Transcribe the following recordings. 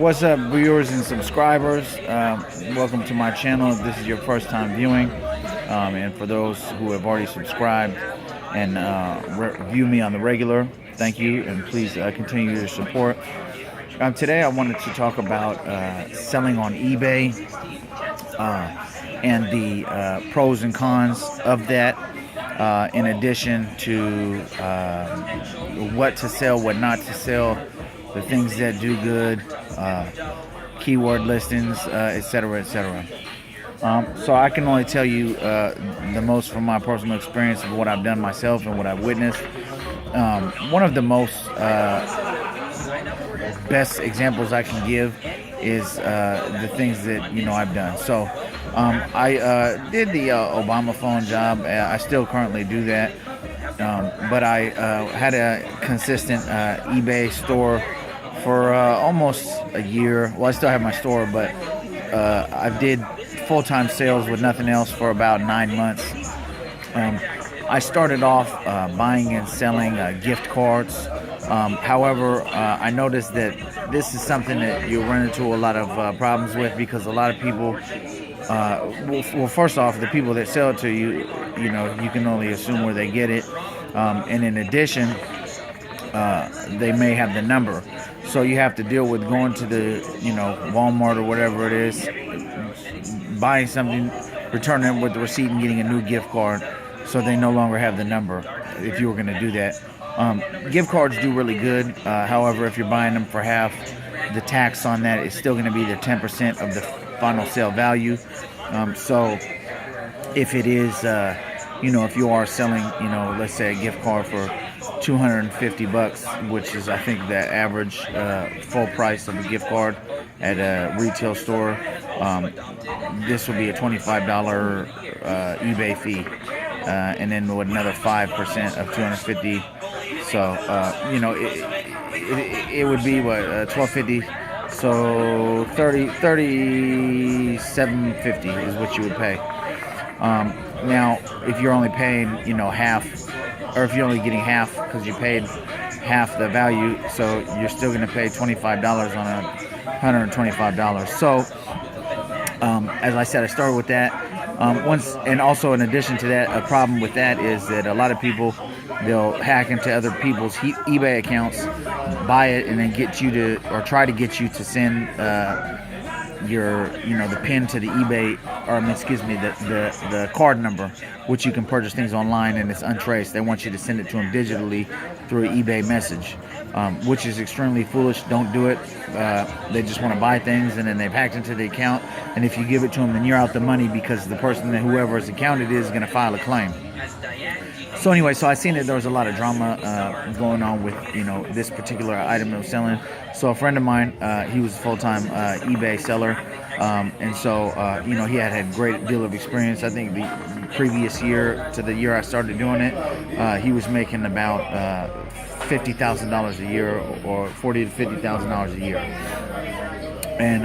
What's up, viewers and subscribers? Welcome to my channel. If this is your first time viewing, and for those who have already subscribed and view me on the regular, thank you, and please continue your support. Today I wanted to talk about selling on eBay and the pros and cons of that, in addition to what to sell, what not to sell, the things that do good, keyword listings, etc., etc. So I can only tell you the most from my personal experience of what I've done myself and what I've witnessed. One of the most best examples I can give is the things that I've done. So I did the Obama phone job. I still currently do that, but I had a consistent eBay store for almost a year. Well, I still have my store, but I did full-time sales with nothing else for about 9 months. I started off buying and selling gift cards. However, I noticed that this is something that you run into a lot of problems with, because a lot of people, well, first off, the people that sell it to you, you can only assume where they get it. And in addition, they may have the number. So you have to deal with going to the, Walmart or whatever it is, buying something, returning it with the receipt and getting a new gift card, so they no longer have the number if you were going to do that. Gift cards do really good. However, if you're buying them for half, the tax on that is still going to be the 10% of the final sale value. So if it is, if you are selling, let's say a gift card for $250, which is, I think, the average full price of a gift card at a retail store, this will be a $25 eBay fee, and then with another 5% of $250. So it would be what, $12.50. So $37.50 is what you would pay. Now, if you're only paying, half, or if you're only getting half because you paid half the value, so you're still going to pay $25 on $125. So, as I said, I started with that. And also in addition to that, a problem with that is that a lot of people, they'll hack into other people's eBay accounts, buy it, and then get you to, or try to get you to send your, the pin to the eBay, or the card number, which you can purchase things online and it's untraced. They want you to send it to them digitally through an eBay message, which is extremely foolish. Don't do it. They just want to buy things, and then they've hacked into the account, and if you give it to them, then you're out the money, because the person, that whoever's account it is going to file a claim. So anyway, so I seen that there was a lot of drama going on with, this particular item that was selling. So a friend of mine, he was a full-time eBay seller, and so, he had a great deal of experience. I think the previous year to the year I started doing it, he was making about $50,000 a year, or $40,000 to $50,000 a year. And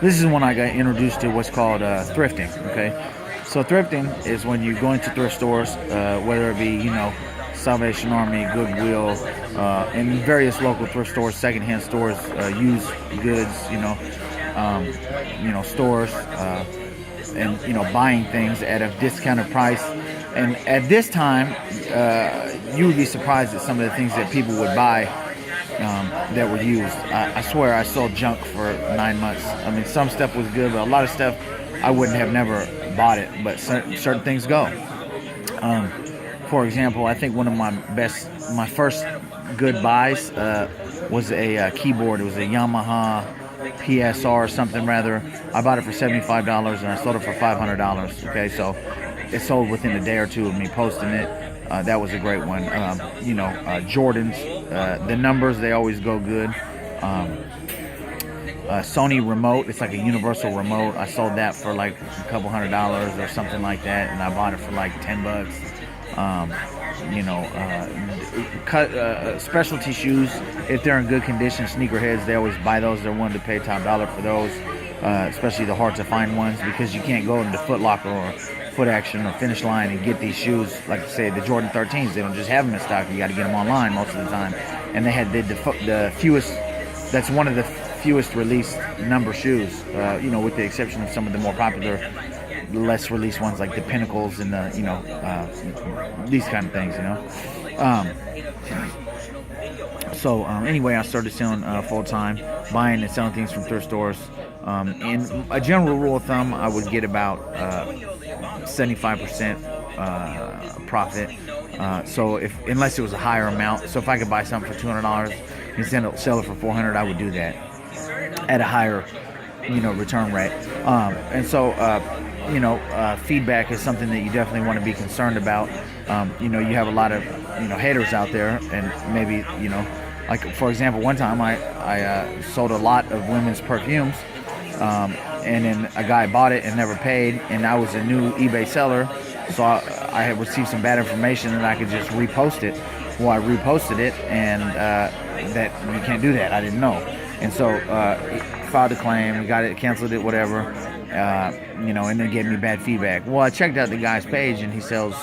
this is when I got introduced to what's called thrifting, okay? So thrifting is when you go into thrift stores, whether it be, Salvation Army, Goodwill, and various local thrift stores, secondhand stores, used goods, stores, and, buying things at a discounted price. And at this time, you would be surprised at some of the things that people would buy that were used. I swear I sold junk for 9 months. I mean, some stuff was good, but a lot of stuff I wouldn't have never bought it, but certain things go. For example, I think one of my first good buys was a keyboard. It was a Yamaha PSR something rather. I bought it for $75 and I sold it for $500. Okay, so it sold within a day or two of me posting it. That was a great one. Jordans, the numbers, they always go good. Sony remote, it's like a universal remote. I sold that for like a couple $100 or something like that, and I bought it for like $10. Specialty shoes, if they're in good condition, sneakerheads, they always buy those. They're willing to pay top dollar for those, especially the hard to find ones, because you can't go into Foot Locker or Foot Action or Finish Line and get these shoes. Like I say, the Jordan 13s, they don't just have them in stock. You got to get them online most of the time, and they had the fewest That's one of the fewest released number shoes. With the exception of some of the more popular, less released ones like the Pinnacles and the these kind of things. Anyway, I started selling full time, buying and selling things from thrift stores. And a general rule of thumb, I would get about 75% profit. So unless it was a higher amount, so if I could buy something for $200 and sell it for $400, I would do that at a higher, return rate. Feedback is something that you definitely want to be concerned about. You have a lot of haters out there, and maybe like for example, one time I sold a lot of women's perfumes. And then a guy bought it and never paid, and I was a new eBay seller, so I had received some bad information and I could just repost it. Well, I reposted it, and that you can't do that. I didn't know, and so filed a claim, got it, canceled it, whatever, and then gave me bad feedback. Well, I checked out the guy's page, and he sells,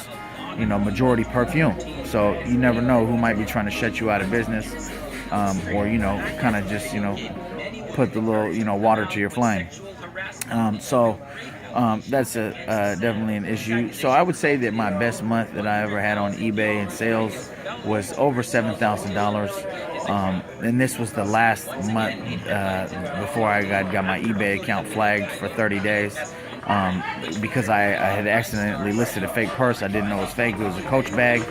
majority perfume, so you never know who might be trying to shut you out of business, or kind of just put the little water to your flame. That's definitely an issue. So I would say that my best month that I ever had on eBay in sales was over $7,000. And this was the last month before I got my eBay account flagged for 30 days. Because I had accidentally listed a fake purse. I didn't know it was fake. It was a Coach bag,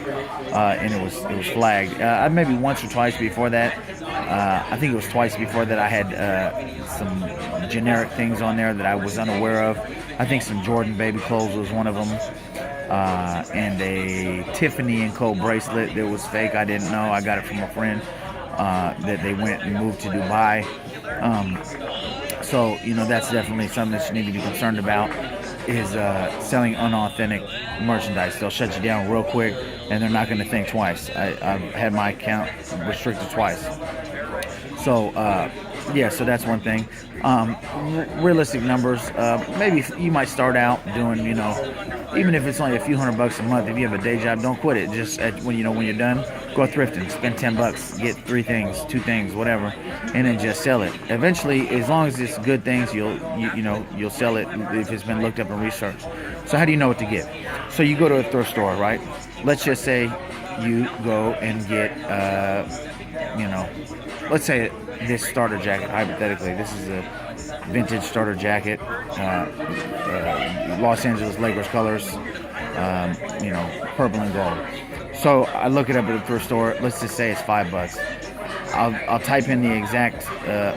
and it was flagged. Maybe once or twice before that. I think it was twice before that I had some generic things on there that I was unaware of. I think some Jordan baby clothes was one of them, and a Tiffany & Co. bracelet that was fake. I didn't know. I got it from a friend that they went and moved to Dubai. So that's definitely something that you need to be concerned about, is selling unauthentic merchandise. They'll shut you down real quick, and they're not going to think twice. I've had my account restricted twice. So so that's one thing. Realistic numbers, maybe you might start out doing, even if it's only a few $100 a month. If you have a day job, don't quit it. Just when you're done, go thrifting, spend $10, get 3 things, 2 things, whatever, and then just sell it. Eventually, as long as it's good things, you'll sell it if it's been looked up and researched. So how do you know what to get? So you go to a thrift store, right? Let's just say you go and get, let's say this starter jacket, hypothetically. This is a vintage starter jacket, Los Angeles Lakers colors, purple and gold. So I look it up at a thrift store. Let's just say it's $5. I'll type in the exact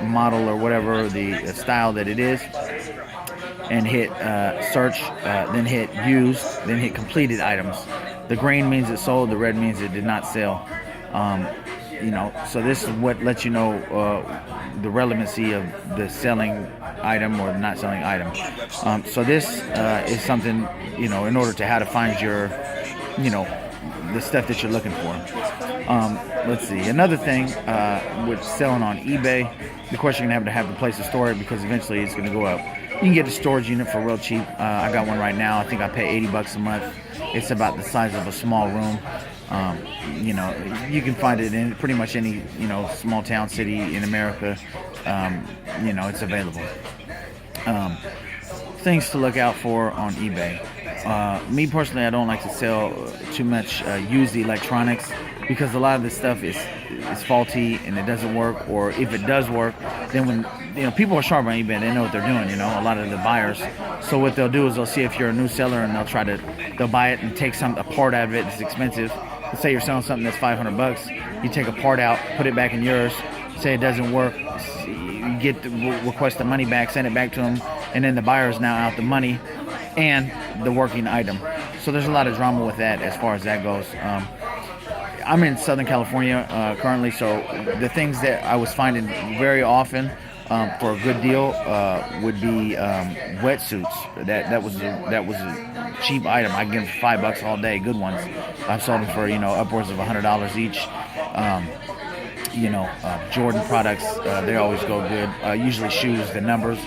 model or whatever, the style that it is, and hit search, then hit used, then hit completed items. The green means it sold, the red means it did not sell. So this is what lets you know the relevancy of the selling item or not selling item. So this is something, in order to how to find your, the stuff that you're looking for. Let's see. Another thing with selling on eBay, of course you're going to have the place to store it, because eventually it's going to go up. You can get a storage unit for real cheap. I got one right now. I think I pay $80 a month. It's about the size of a small room. You can find it in pretty much any, small town city in America. It's available. Things to look out for on eBay. Me personally, I don't like to sell too much used electronics, because a lot of this stuff is faulty and it doesn't work. Or if it does work, then when people are sharp on eBay, they know what they're doing. A lot of the buyers. So what they'll do is they'll see if you're a new seller, and they'll buy it and take a part out of it that's expensive. Let's say you're selling something that's $500. You take a part out, put it back in yours. Say it doesn't work, you request the money back, send it back to them, and then the buyer is now out the money and the working item. So there's a lot of drama with that as far as that goes. I'm in Southern California currently, so the things that I was finding very often for a good deal would be wetsuits. That was a cheap item. I can get them for $5 all day. Good ones. I've sold them for upwards of $100 each. Jordan products, they always go good. Usually shoes, the numbers.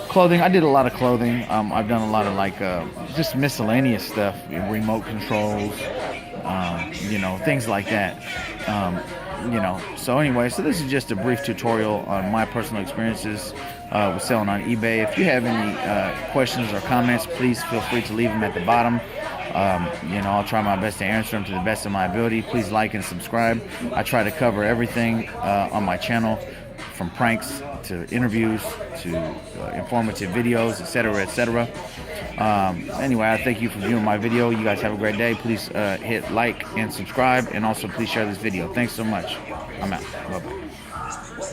Clothing. I did a lot of clothing. I've done a lot of just miscellaneous stuff, remote controls, things like that. So anyway, so this is just a brief tutorial on my personal experiences with selling on eBay. If you have any questions or comments, please feel free to leave them at the bottom. I'll try my best to answer them to the best of my ability. Please like and subscribe. I try to cover everything on my channel, from pranks to interviews to informative videos, etc., etc. Anyway, I thank you for viewing my video. You guys have a great day. Please hit like and subscribe, and also please share this video. Thanks so much. I'm out. Bye-bye.